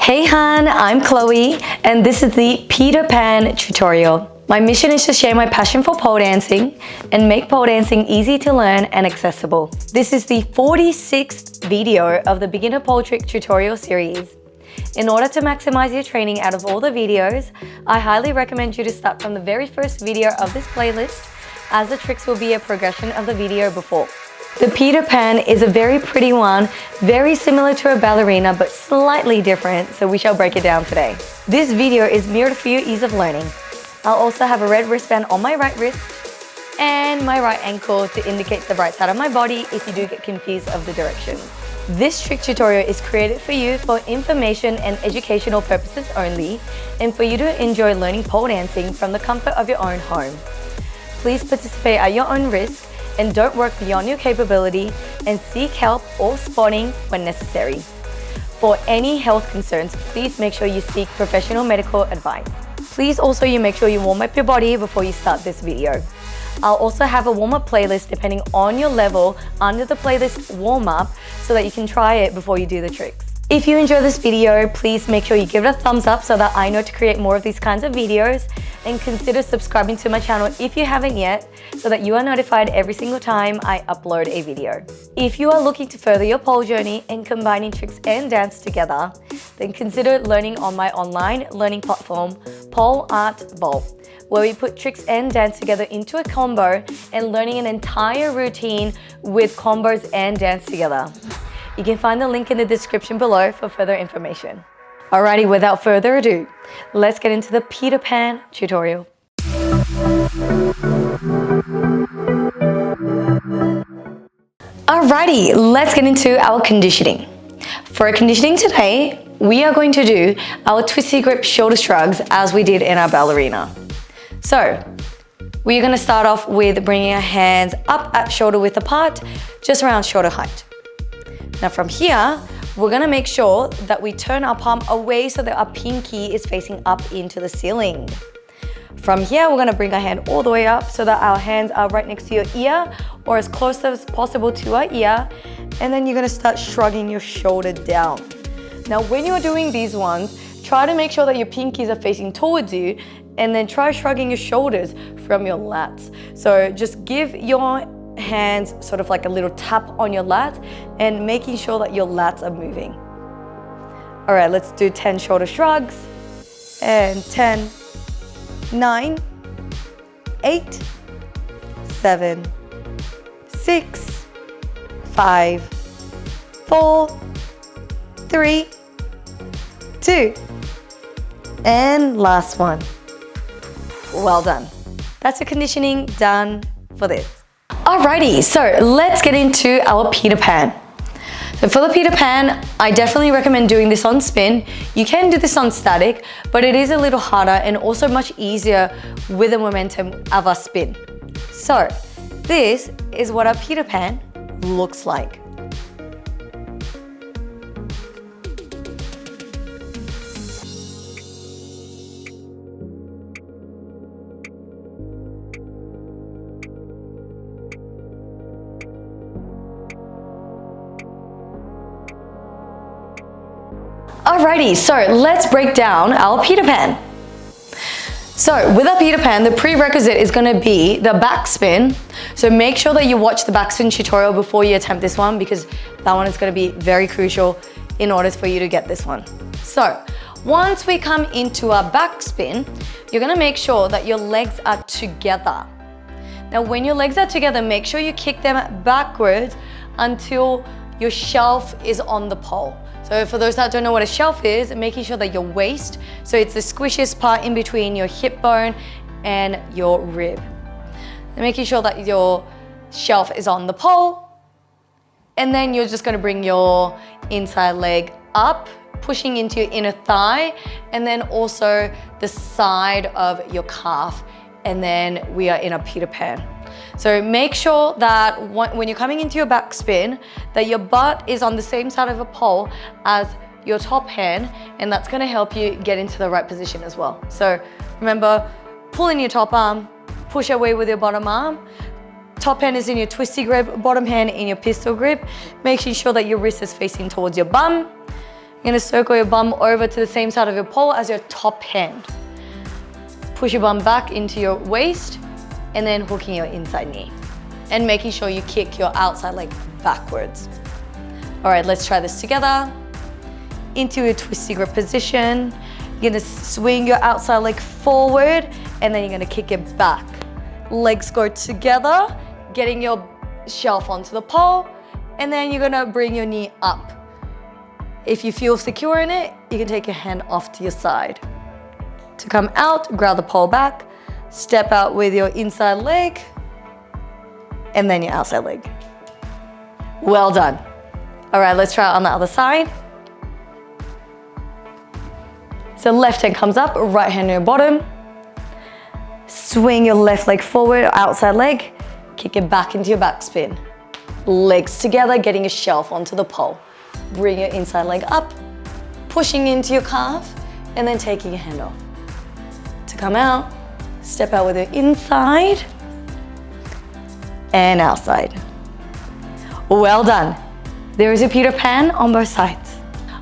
Hey Han, I'm Chloe and this is the Peter Pan tutorial. My mission is to share my passion for pole dancing and make pole dancing easy to learn and accessible. This is the 46th video of the beginner pole trick tutorial series. In order to maximize your training out of all the videos, I highly recommend you to start from the very first video of this playlist, as the tricks will be a progression of the video before. The Peter Pan is a very pretty one, very similar to a ballerina but slightly different, so we shall break it down today. This video is mirrored for your ease of learning. I'll also have a red wristband on my right wrist and my right ankle to indicate the right side of my body if you do get confused of the directions. This trick tutorial is created for you for information and educational purposes only, and for you to enjoy learning pole dancing from the comfort of your own home. Please participate at your own risk and don't work beyond your capability, and seek help or spotting when necessary. For any health concerns, please make sure you seek professional medical advice. Please also make sure you warm up your body before you start this video. I'll also have a warm-up playlist depending on your level under the playlist warm-up so that you can try it before you do the tricks. If you enjoy this video, please make sure you give it a thumbs up so that I know to create more of these kinds of videos, and consider subscribing to my channel if you haven't yet so that you are notified every single time I upload a video. If you are looking to further your pole journey and combining tricks and dance together, then consider learning on my online learning platform, Pole Art Bowl, where we put tricks and dance together into a combo and learning an entire routine with combos and dance together. You can find the link in the description below for further information. Alrighty, without further ado, let's get into the Peter Pan tutorial. Alrighty, let's get into our conditioning. For conditioning today, we are going to do our twisty grip shoulder shrugs as we did in our ballerina. So, we're going to start off with bringing our hands up at shoulder width apart, just around shoulder height. Now from here, we're gonna make sure that we turn our palm away so that our pinky is facing up into the ceiling. From here, we're gonna bring our hand all the way up so that our hands are right next to your ear or as close as possible to our ear. And then you're gonna start shrugging your shoulder down. Now, when you're doing these ones, try to make sure that your pinkies are facing towards you, and then try shrugging your shoulders from your lats. So just give your hands sort of like a little tap on your lat and making sure that your lats are moving. All right, let's do 10 shoulder shrugs. And 10, 9, 8, 7, 6, 5, 4, 3, 2, and last one. Well done. That's your conditioning done for this. Alrighty, so let's get into our Peter Pan. So for the Peter Pan, I definitely recommend doing this on spin. You can do this on static, but it is a little harder and also much easier with the momentum of our spin. So this is what our Peter Pan looks like. Alrighty, so let's break down our Peter Pan. So with our Peter Pan, the prerequisite is going to be the backspin. So make sure that you watch the backspin tutorial before you attempt this one, because that one is going to be very crucial in order for you to get this one. So once we come into our backspin, you're going to make sure that your legs are together. Now when your legs are together, make sure you kick them backwards until your shelf is on the pole. So for those that don't know what a shelf is, making sure that your waist, so it's the squishiest part in between your hip bone and your rib. And making sure that your shelf is on the pole. And then you're just gonna bring your inside leg up, pushing into your inner thigh, and then also the side of your calf. And then we are in a Peter Pan. So make sure that when you're coming into your back spin, that your butt is on the same side of a pole as your top hand, and that's gonna help you get into the right position as well. So remember, pull in your top arm, push away with your bottom arm, Top hand is in your twisty grip, bottom hand in your pistol grip, making sure that your wrist is facing towards your bum. You're gonna circle your bum over to the same side of your pole as your top hand. Push your bum back into your waist and then hooking your inside knee. And making sure you kick your outside leg backwards. All right, let's try this together. Into a twisty grip position. You're gonna swing your outside leg forward and then you're gonna kick it back. Legs go together, getting your shelf onto the pole, and then you're gonna bring your knee up. If you feel secure in it, you can take your hand off to your side. To come out, grab the pole back, step out with your inside leg, and then your outside leg. Well done. All right, let's try it on the other side. So left hand comes up, right hand near bottom. Swing your left leg forward, outside leg. Kick it back into your back spin. Legs together, getting your shelf onto the pole. Bring your inside leg up, pushing into your calf, and then taking your hand off. To come out, step out with your inside and outside. Well done. There is a Peter Pan on both sides.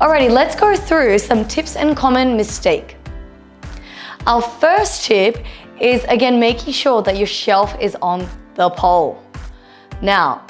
Alrighty, let's go through some tips and common mistake. Our first tip is, again, making sure that your shelf is on the pole. Now,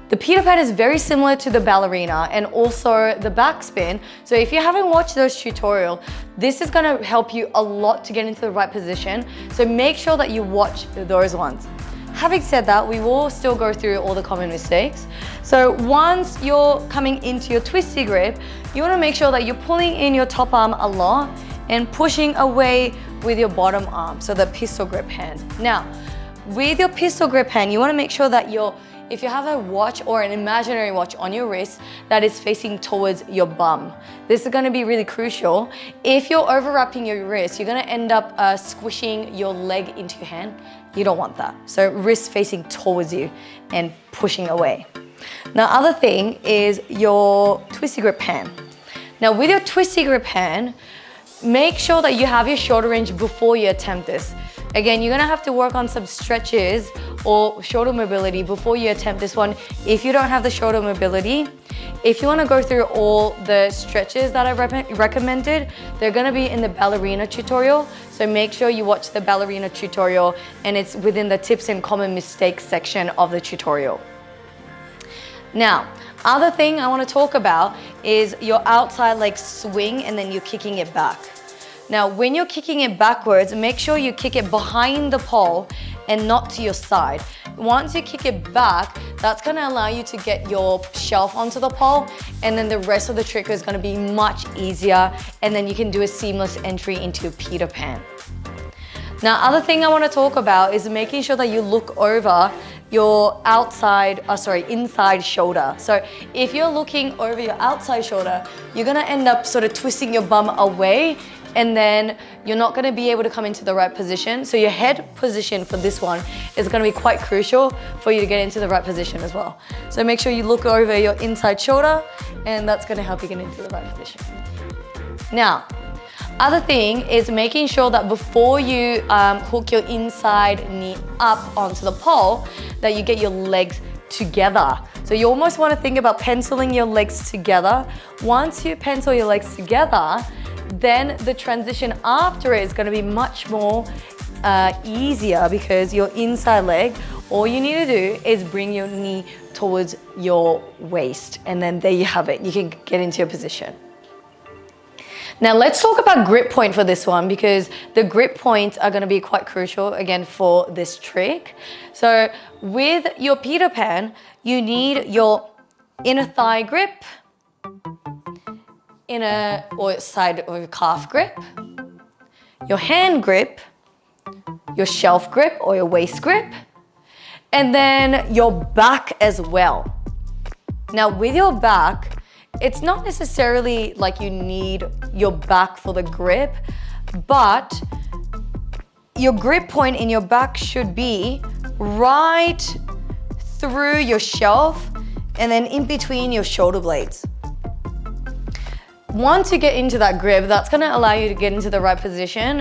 the Peter Pan is very similar to the ballerina and also the backspin. So if you haven't watched those tutorials, this is gonna help you a lot to get into the right position. So make sure that you watch those ones. Having said that, we will still go through all the common mistakes. So once you're coming into your twisty grip, you wanna make sure that you're pulling in your top arm a lot and pushing away with your bottom arm, so the pistol grip hand. Now, with your pistol grip hand, you wanna make sure that if you have a watch or an imaginary watch on your wrist that is facing towards your bum. This is gonna be really crucial. If you're overwrapping your wrist, you're gonna end up squishing your leg into your hand. You don't want that. So wrist facing towards you and pushing away. Now, other thing is your twisty grip hand. Now, with your twisty grip hand, make sure that you have your shoulder range before you attempt this. Again, you're gonna have to work on some stretches or shoulder mobility before you attempt this one if you don't have the shoulder mobility. If you wanna go through all the stretches that I recommended, they're gonna be in the ballerina tutorial. So make sure you watch the ballerina tutorial and it's within the tips and common mistakes section of the tutorial. Now, other thing I wanna talk about is your outside leg swing and then you're kicking it back. Now, when you're kicking it backwards, make sure you kick it behind the pole and not to your side. Once you kick it back, that's gonna allow you to get your shelf onto the pole, and then the rest of the trick is gonna be much easier, and then you can do a seamless entry into a Peter Pan. Now, other thing I wanna talk about is making sure that you look over your inside shoulder. So if you're looking over your outside shoulder, you're gonna end up sort of twisting your bum away, and then you're not gonna be able to come into the right position. So your head position for this one is gonna be quite crucial for you to get into the right position as well. So make sure you look over your inside shoulder, and that's gonna help you get into the right position. Now, other thing is making sure that before you hook your inside knee up onto the pole, that you get your legs together. So you almost wanna think about penciling your legs together. Once you pencil your legs together, then the transition after it is gonna be much more easier, because your inside leg, all you need to do is bring your knee towards your waist, and then there you have it. You can get into your position. Now let's talk about grip point for this one, because the grip points are gonna be quite crucial again for this trick. So with your Peter Pan, you need your inner thigh grip, inner or side or your calf grip, your hand grip, your shelf grip or your waist grip, and then your back as well. Now with your back, it's not necessarily like you need your back for the grip, but your grip point in your back should be right through your shelf and then in between your shoulder blades. Once you get into that grip, that's gonna allow you to get into the right position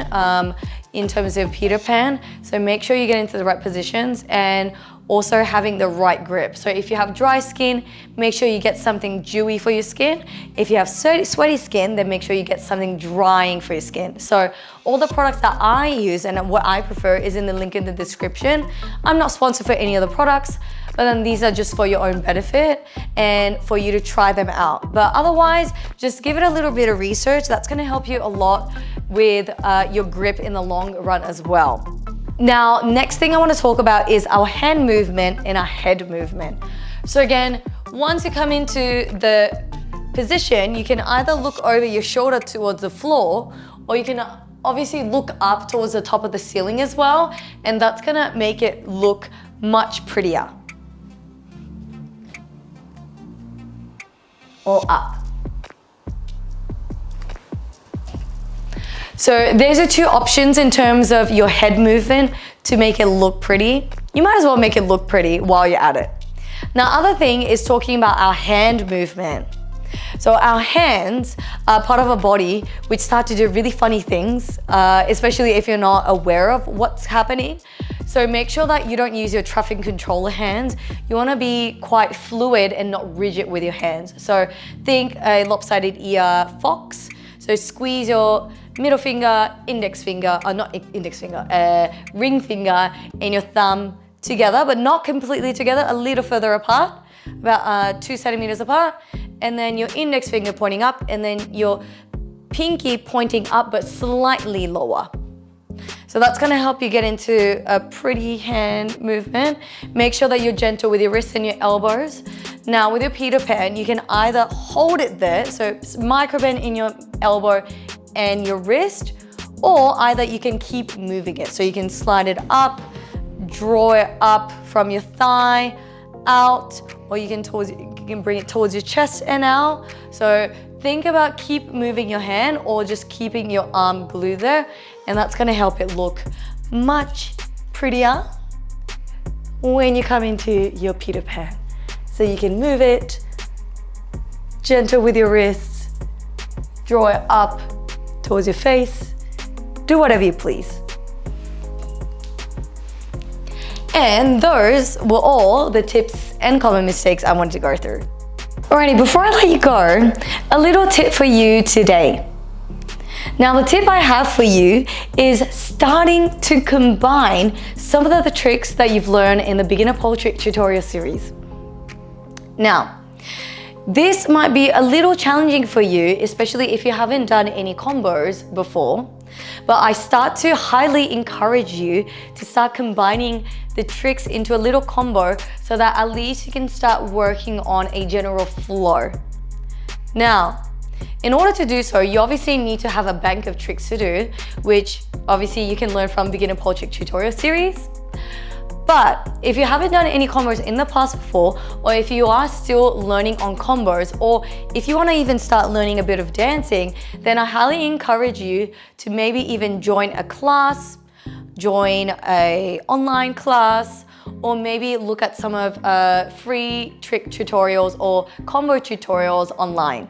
in terms of Peter Pan. So make sure you get into the right positions, and also having the right grip. So if you have dry skin, make sure you get something dewy for your skin. If you have sweaty skin, then make sure you get something drying for your skin. So all the products that I use and what I prefer is in the link in the description. I'm not sponsored for any other products, but then these are just for your own benefit and for you to try them out. But otherwise, just give it a little bit of research. That's gonna help you a lot with your grip in the long run as well. Now, next thing I want to talk about is our hand movement and our head movement. So again, once you come into the position, you can either look over your shoulder towards the floor, or you can obviously look up towards the top of the ceiling as well, and that's gonna make it look much prettier. Or up. So there's the two options in terms of your head movement to make it look pretty. You might as well make it look pretty while you're at it. Now, other thing is talking about our hand movement. So our hands are part of our body which start to do really funny things, especially if you're not aware of what's happening. So make sure that you don't use your traffic controller hands. You wanna be quite fluid and not rigid with your hands. So think a lopsided ear fox. So squeeze your middle finger, index finger, or not index finger, ring finger and your thumb together, but not completely together, a little further apart, about 2 centimeters apart, and then your index finger pointing up, and then your pinky pointing up but slightly lower. So that's gonna help you get into a pretty hand movement. Make sure that you're gentle with your wrists and your elbows. Now with your Peter Pan, you can either hold it there, so micro bend in your elbow and your wrist, or either you can keep moving it. So you can slide it up, draw it up from your thigh, out, or you can bring it towards your chest and out. So think about keep moving your hand or just keeping your arm glued there, and that's gonna help it look much prettier when you come into your Peter Pan. So you can move it, gentle with your wrists, draw it up towards your face, do whatever you please. And those were all the tips and common mistakes I wanted to go through. Alrighty, before I let you go, a little tip for you today. Now the tip I have for you is starting to combine some of the tricks that you've learned in the beginner pole trick tutorial series. Now, this might be a little challenging for you, especially if you haven't done any combos before, but I start to highly encourage you to start combining the tricks into a little combo so that at least you can start working on a general flow. Now, in order to do so, you obviously need to have a bank of tricks to do, which obviously you can learn from beginner pole trick tutorial series. But if you haven't done any combos in the past before, or if you are still learning on combos, or if you want to even start learning a bit of dancing, then I highly encourage you to maybe even join a class, join an online class, or maybe look at some of free trick tutorials or combo tutorials online.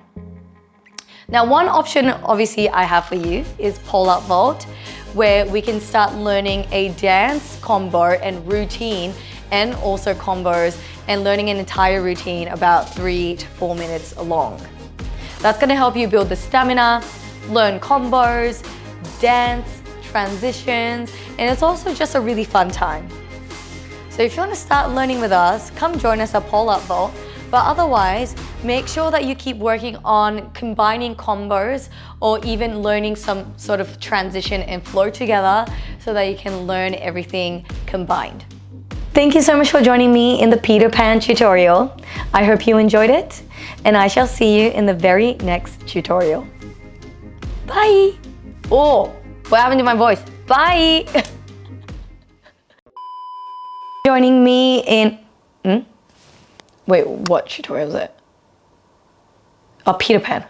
Now, one option obviously I have for you is pull-up vault, where we can start learning a dance combo and routine, and also combos, and learning an entire routine about 3 to 4 minutes long. That's gonna help you build the stamina, learn combos, dance, transitions, and it's also just a really fun time. So if you wanna start learning with us, come join us at pull-up vault. But otherwise, make sure that you keep working on combining combos or even learning some sort of transition and flow together so that you can learn everything combined. Thank you so much for joining me in the Peter Pan tutorial. I hope you enjoyed it, and I shall see you in the very next tutorial. Bye! Oh, what happened to my voice? Bye! Joining me in... Wait, what tutorial is it? Oh, Peter Pan.